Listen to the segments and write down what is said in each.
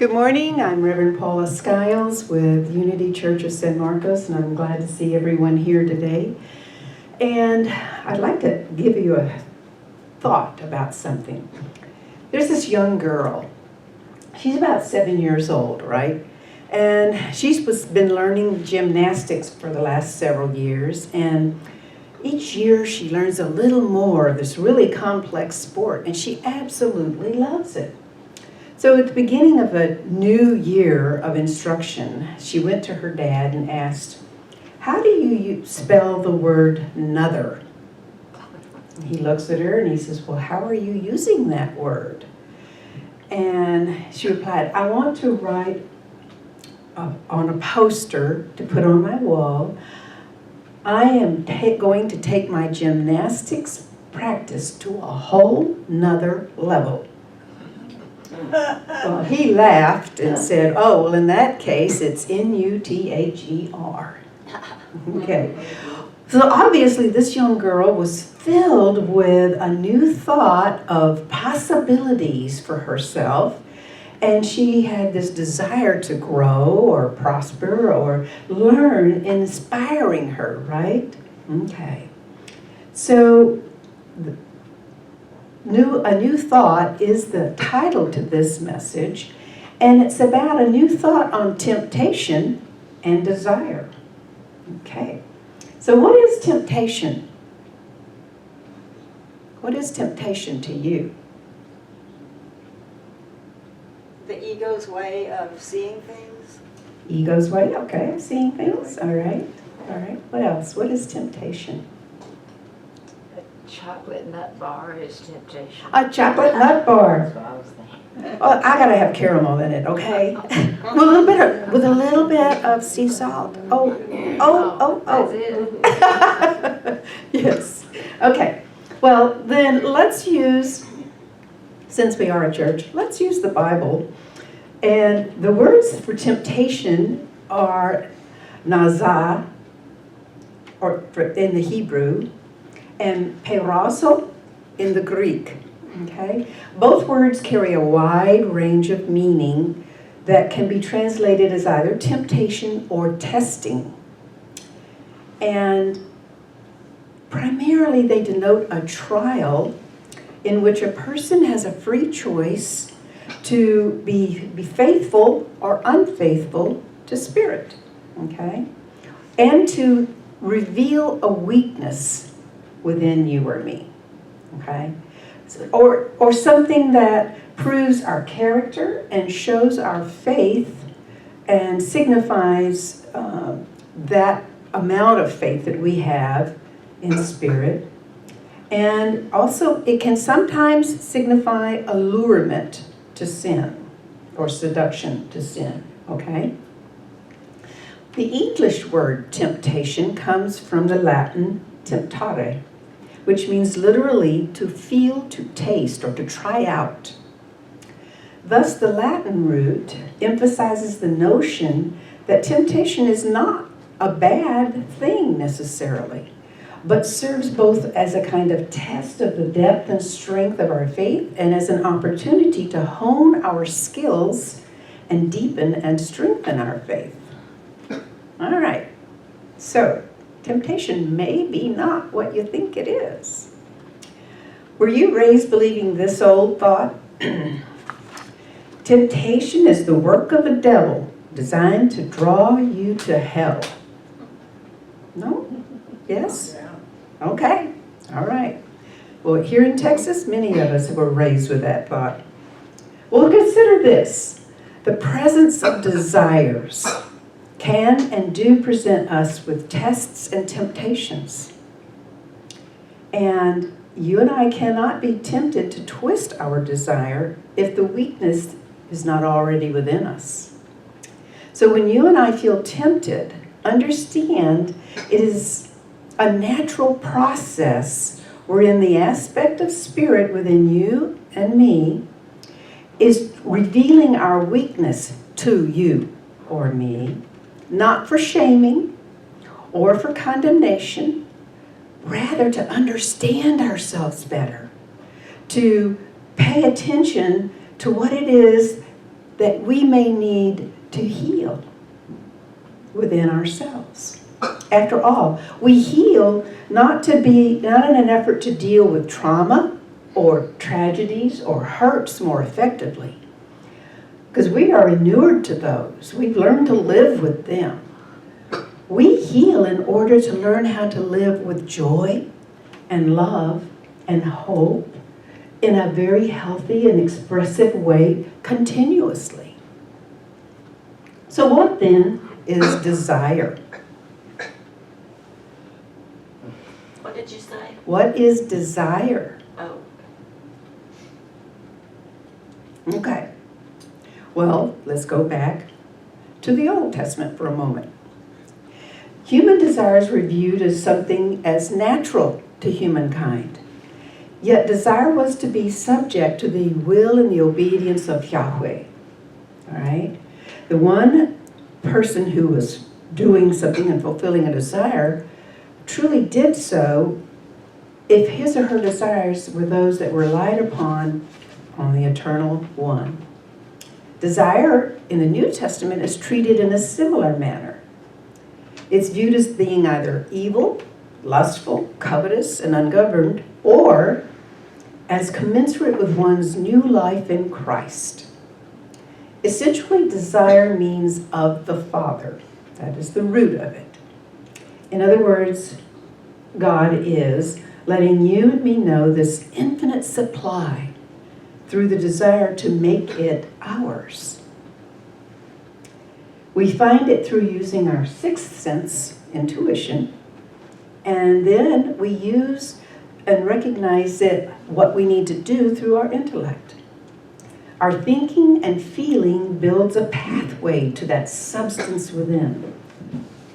Good morning. I'm Reverend Paula Skiles with Unity Church of San Marcos, and I'm glad to see everyone here today. And I'd like to give you a thought about something. There's this young girl. She's about 7 years old, right? And she's been learning gymnastics for the last several years, and each year she learns a little more of this really complex sport, and she absolutely loves it. So at the beginning of a new year of instruction, she went to her dad and asked, "How do you spell the word 'nother'?" He looks at her and he says, "Well, how are you using that word?" And she replied, "I want to write on a poster to put on my wall. I am going to take my gymnastics practice to a whole nother level." Well, he laughed and said, "Oh, well, in that case, it's N-U-T-H-E-R. Okay. So obviously this young girl was filled with a new thought of possibilities for herself, and she had this desire to grow or prosper or learn, inspiring her, right? Okay. So a new thought is the title to this message, and it's about a new thought on temptation and desire. Okay. So what is temptation? What is temptation to you? The ego's way of seeing things. Ego's way, okay, seeing things, all right. All right, what else? What is temptation? A chocolate nut bar is temptation. A chocolate nut bar. That's what I was thinking. Oh, I gotta have caramel in it, okay? With a little bit of sea salt. Oh. That's it. Yes. Okay. Well, then let's use, since we are a church, let's use the Bible. And the words for temptation are nazah, or in the Hebrew, and peirazo in the Greek. Okay? Both words carry a wide range of meaning that can be translated as either temptation or testing. And primarily they denote a trial in which a person has a free choice to be faithful or unfaithful to Spirit, okay? And to reveal a weakness within you or me, okay? Or something that proves our character and shows our faith and signifies that amount of faith that we have in Spirit. And also it can sometimes signify allurement to sin or seduction to sin, okay? The English word temptation comes from the Latin temptare, which means literally to feel, to taste, or to try out. Thus, the Latin root emphasizes the notion that temptation is not a bad thing necessarily, but serves both as a kind of test of the depth and strength of our faith and as an opportunity to hone our skills and deepen and strengthen our faith. All right, so temptation may be not what you think it is. Were you raised believing this old thought? Temptation is the work of a devil designed to draw you to hell. No? Yes? Okay. All right. Well, here in Texas, many of us were raised with that thought. Well, consider this. The presence of desires can and do present us with tests and temptations. And you and I cannot be tempted to twist our desire if the weakness is not already within us. So when you and I feel tempted, understand it is a natural process wherein the aspect of Spirit within you and me is revealing our weakness to you or me, not for shaming or for condemnation, rather to understand ourselves better, to pay attention to what it is that we may need to heal within ourselves. After all, we heal not in an effort to deal with trauma or tragedies or hurts more effectively, because we are inured to those. We've learned to live with them. We heal in order to learn how to live with joy and love and hope in a very healthy and expressive way continuously. So what then is desire? What did you say? What is desire? Oh, Okay. Well, let's go back to the Old Testament for a moment. Human desires were viewed as something as natural to humankind. Yet desire was to be subject to the will and the obedience of Yahweh. All right? The one person who was doing something and fulfilling a desire truly did so if his or her desires were those that relied upon on the Eternal One. Desire in the New Testament is treated in a similar manner. It's viewed as being either evil, lustful, covetous, and ungoverned, or as commensurate with one's new life in Christ. Essentially, desire means of the Father. That is the root of it. In other words, God is letting you and me know this infinite supply through the desire to make it ours. We find it through using our sixth sense, intuition, and then we use and recognize what we need to do through our intellect. Our thinking and feeling builds a pathway to that substance within,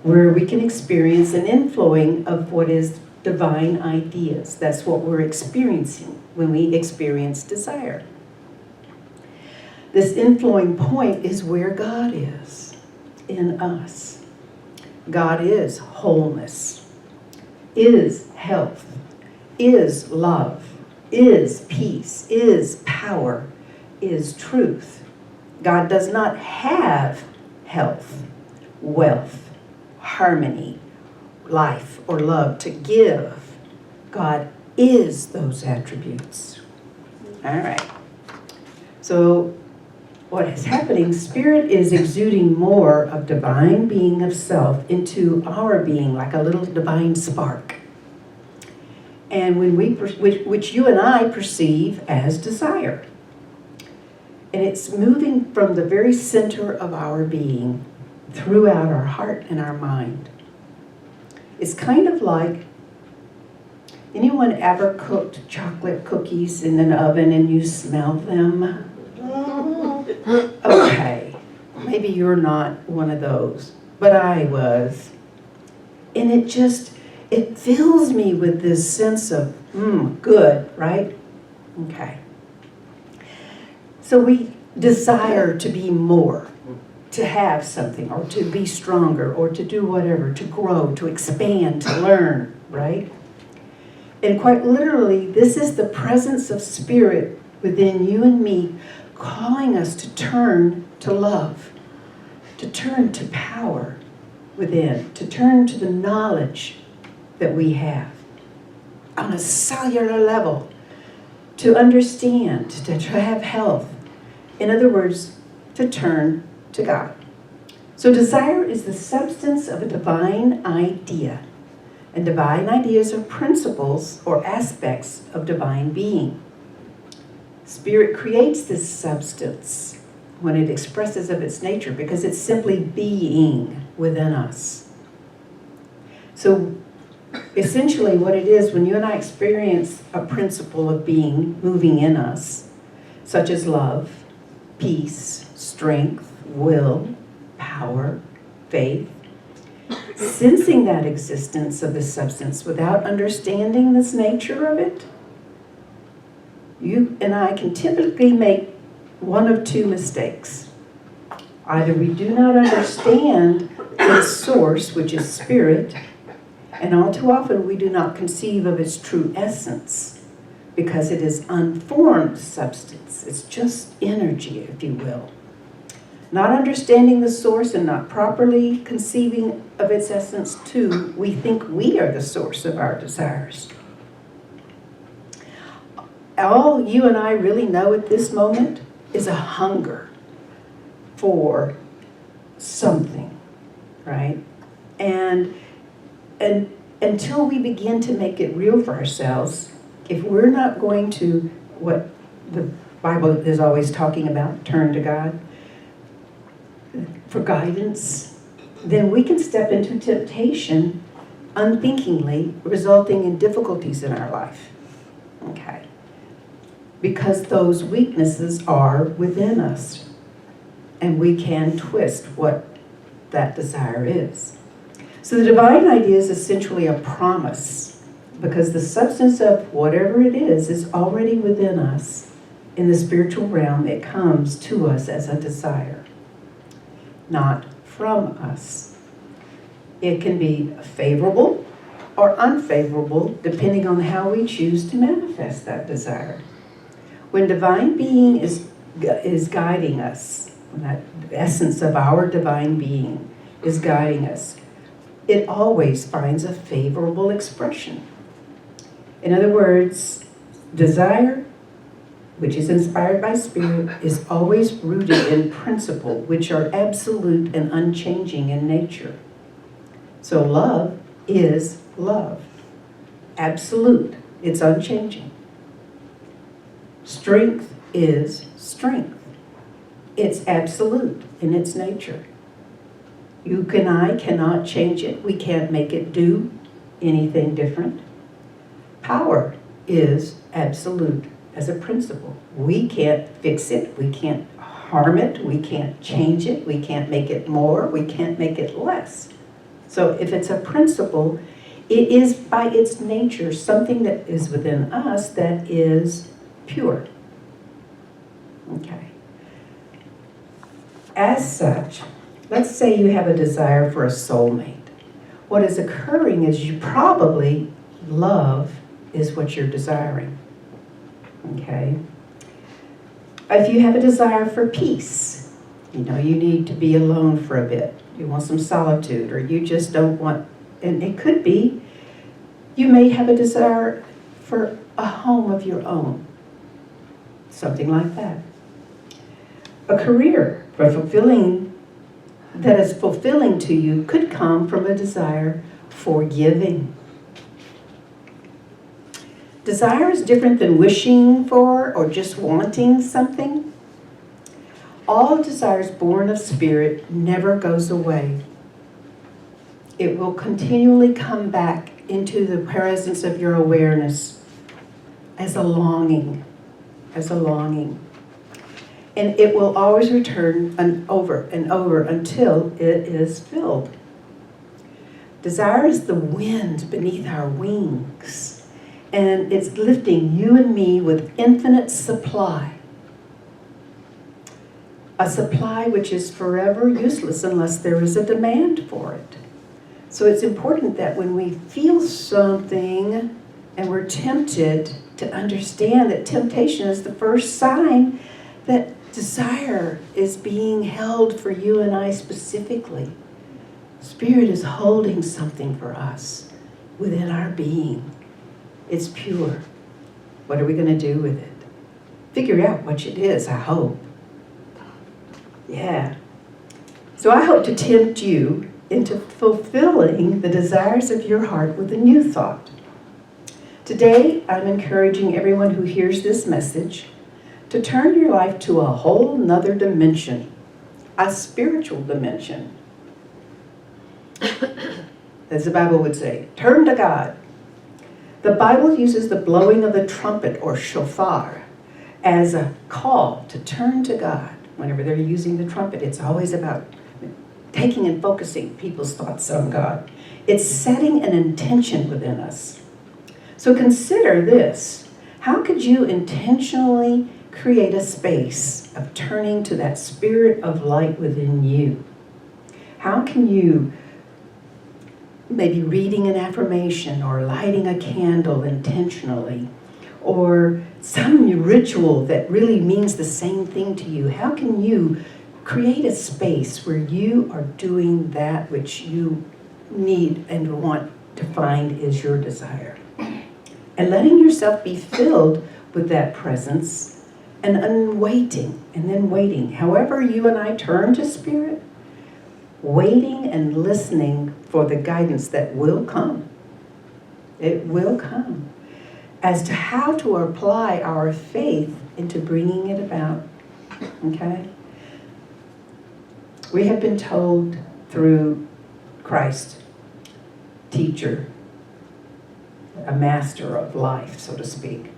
where we can experience an inflowing of what is divine ideas. That's what we're experiencing when we experience desire. This inflowing point is where God is in us. God is wholeness, is health, is love, is peace, is power, is truth. God does not have health, wealth, harmony, life, or love to give. God is those attributes. All right. So what is happening, Spirit is exuding more of divine being of self into our being, like a little divine spark. And when which you and I perceive as desire. And it's moving from the very center of our being throughout our heart and our mind. It's kind of like, anyone ever cooked chocolate cookies in an oven and you smell them? Okay, maybe you're not one of those, but I was. And it fills me with this sense of, good, right? Okay. So we desire to be more, to have something, or to be stronger, or to do whatever, to grow, to expand, to learn, right? And quite literally, this is the presence of Spirit within you and me calling us to turn to love, to turn to power within, to turn to the knowledge that we have on a cellular level, to understand, to have health. In other words, to turn to God. So desire is the substance of a divine idea. And divine ideas are principles or aspects of divine being. Spirit creates this substance when it expresses of its nature because it's simply being within us. So essentially what it is, when you and I experience a principle of being moving in us, such as love, peace, strength, will, power, faith, sensing that existence of this substance without understanding this nature of it, you and I can typically make one of two mistakes. Either we do not understand its source, which is Spirit, and all too often we do not conceive of its true essence because it is unformed substance. It's just energy, if you will. Not understanding the source and not properly conceiving of its essence. 2, we think we are the source of our desires. All you and I really know at this moment is a hunger for something, right? And until we begin to make it real for ourselves, if we're not going to, what the Bible is always talking about, turn to God for guidance, then we can step into temptation unthinkingly, resulting in difficulties in our life. Okay. Because those weaknesses are within us, and we can twist what that desire is. So the divine idea is essentially a promise, because the substance of whatever it is already within us in the spiritual realm. It comes to us as a desire, not from us. It can be favorable or unfavorable depending on how we choose to manifest that desire. When divine being is guiding us, when that essence of our divine being is guiding us, it always finds a favorable expression. In other words, desire, which is inspired by spirit, is always rooted in principle, which are absolute and unchanging in nature. So love is love. Absolute. It's unchanging. Strength is strength. It's absolute in its nature. You and I cannot change it. We can't make it do anything different. Power is absolute as a principle. We can't fix it. We can't harm it. We can't change it. We can't make it more. We can't make it less. So if it's a principle, it is by its nature something that is within us that is pure. Okay. As such, let's say you have a desire for a soulmate. What is occurring is you probably love is what you're desiring. Okay? If you have a desire for peace, you need to be alone for a bit. You want some solitude, or you just don't want, and it could be, you may have a desire for a home of your own. Something like that. A career that is fulfilling to you could come from a desire for giving. Desire is different than wishing for or just wanting something. All desires born of spirit never goes away. It will continually come back into the presence of your awareness as a longing, And it will always return over and over until it is filled. Desire is the wind beneath our wings, and it's lifting you and me with infinite supply. A supply which is forever useless unless there is a demand for it. So it's important that when we feel something and we're tempted, to understand that temptation is the first sign that desire is being held for you and I specifically. Spirit is holding something for us within our being. It's pure. What are we going to do with it? Figure out what it is, I hope. Yeah. So I hope to tempt you into fulfilling the desires of your heart with a new thought. Today, I'm encouraging everyone who hears this message to turn your life to a whole nother dimension, a spiritual dimension. As the Bible would say, turn to God. The Bible uses the blowing of the trumpet or shofar as a call to turn to God. Whenever they're using the trumpet, it's always about taking and focusing people's thoughts on God. It's setting an intention within us. So consider this. How could you intentionally create a space of turning to that spirit of light within you? How can you, maybe reading an affirmation or lighting a candle intentionally, or some ritual that really means the same thing to you, how can you create a space where you are doing that which you need and want to find is your desire. And letting yourself be filled with that presence and waiting, and then waiting. However you and I turn to Spirit, waiting and listening for the guidance that will come. It will come. As to how to apply our faith into bringing it about. Okay? We have been told through Christ, teacher, a master of life, so to speak.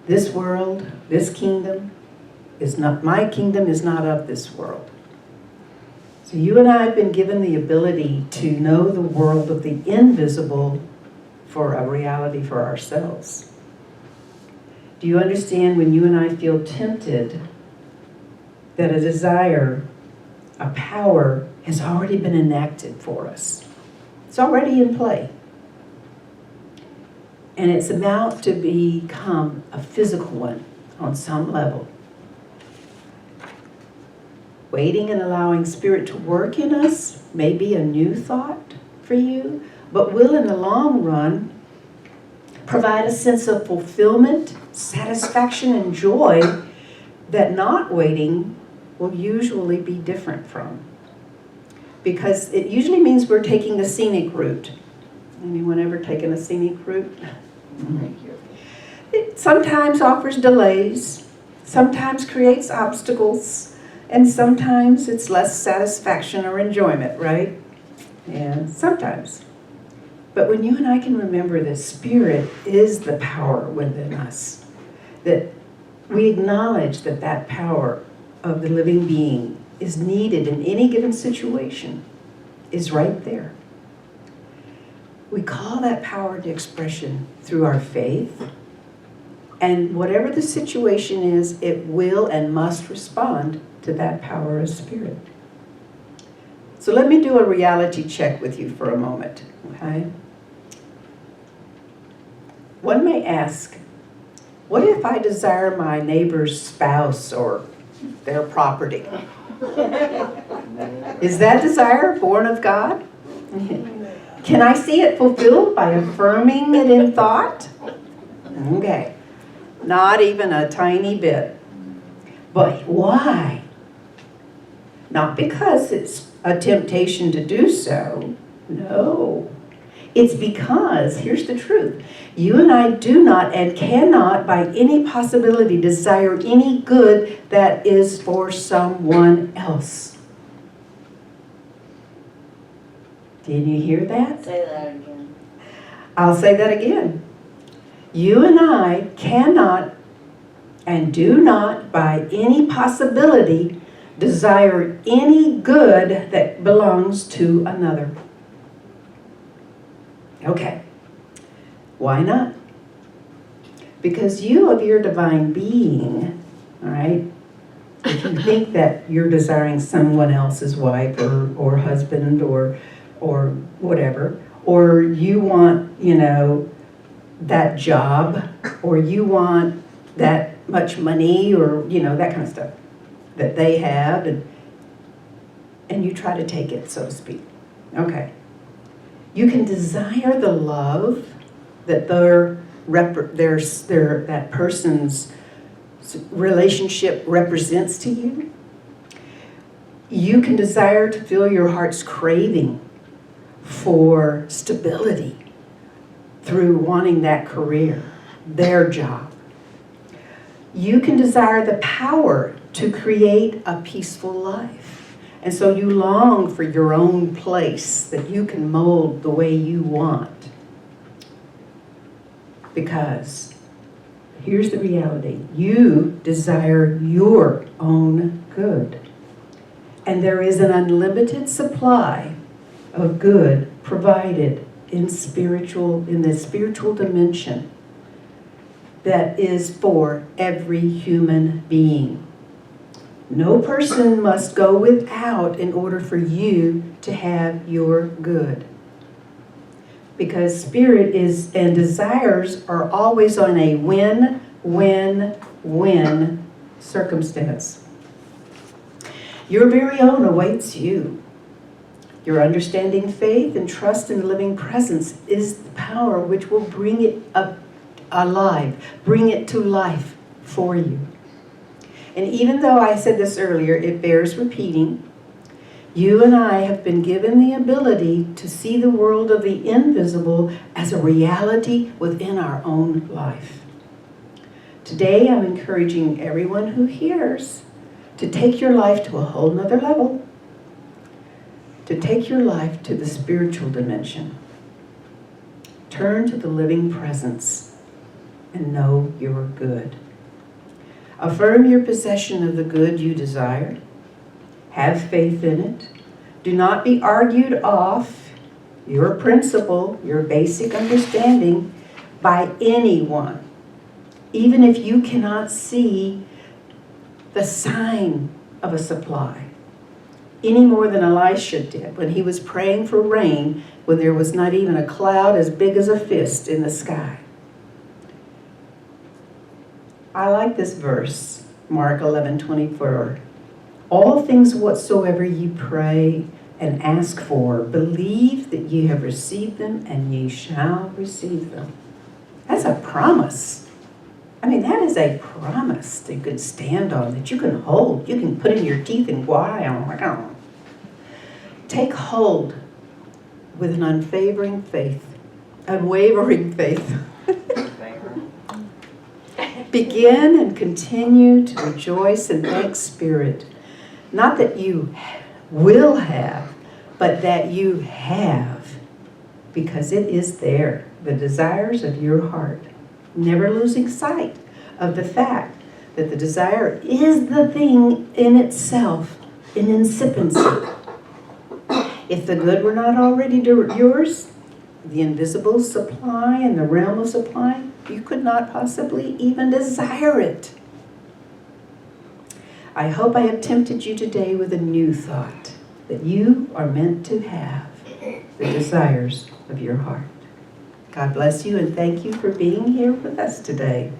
This world, this kingdom, is not, my kingdom is not of this world. So you and I have been given the ability to know the world of the invisible for a reality for ourselves. Do you understand when you and I feel tempted that a desire, a power has already been enacted for us? It's already in play. And it's about to become a physical one on some level. Waiting and allowing Spirit to work in us may be a new thought for you, but will in the long run provide a sense of fulfillment, satisfaction, and joy that not waiting will usually be different from. Because it usually means we're taking the scenic route. Anyone ever taken a scenic route? It sometimes offers delays, sometimes creates obstacles, and sometimes it's less satisfaction or enjoyment, right? Yeah, sometimes. But when you and I can remember that Spirit is the power within us, that we acknowledge that that power of the living being is needed in any given situation, is right there. We call that power to expression through our faith, and whatever the situation is, it will and must respond to that power of Spirit. So let me do a reality check with you for a moment, okay? One may ask, what if I desire my neighbor's spouse or their property? Is that desire born of God? Can I see it fulfilled by affirming it in thought? Okay, not even a tiny bit. But why? Not because it's a temptation to do so. No. It's because, here's the truth, you and I do not and cannot by any possibility desire any good that is for someone else. Did you hear that? Say that again. I'll say that again. You and I cannot and do not by any possibility desire any good that belongs to another. Okay. Why not? Because you of your divine being, all right, if you think that you're desiring someone else's wife or husband or whatever, or you want, that job, or you want that much money, or, that kind of stuff that they have, and you try to take it, so to speak. Okay. You can desire the love that that person's relationship represents to you. You can desire to feel your heart's craving for stability through wanting that career, their job. You can desire the power to create a peaceful life. And so you long for your own place that you can mold the way you want. Because here's the reality. You desire your own good. And there is an unlimited supply of good provided in the spiritual dimension that is for every human being. No person must go without in order for you to have your good. Because Spirit is and desires are always on a win-win-win circumstance. Your very own awaits you. Your understanding faith and trust in the living presence is the power which will bring it alive, bring it to life for you. And even though I said this earlier, it bears repeating. You and I have been given the ability to see the world of the invisible as a reality within our own life. Today, I'm encouraging everyone who hears to take your life to a whole nother level, to take your life to the spiritual dimension. Turn to the living presence and know you're good. Affirm your possession of the good you desire. Have faith in it. Do not be argued off your principle, your basic understanding by anyone, even if you cannot see the sign of a supply, any more than Elisha did when he was praying for rain when there was not even a cloud as big as a fist in the sky. I like this verse, Mark 11:24. All things whatsoever ye pray and ask for, believe that ye have received them, and ye shall receive them. That's a promise. I mean, that is a promise that you can stand on, that you can hold, you can put in your teeth and wow. Take hold with an unwavering faith. Begin and continue to rejoice in thanks spirit. Not that you will have, but that you have, because it is there, the desires of your heart. Never losing sight of the fact that the desire is the thing in itself, in incipiency. If the good were not already yours, the invisible supply and the realm of supply, you could not possibly even desire it. I hope I have tempted you today with a new thought, that you are meant to have the desires of your heart. God bless you, and thank you for being here with us today.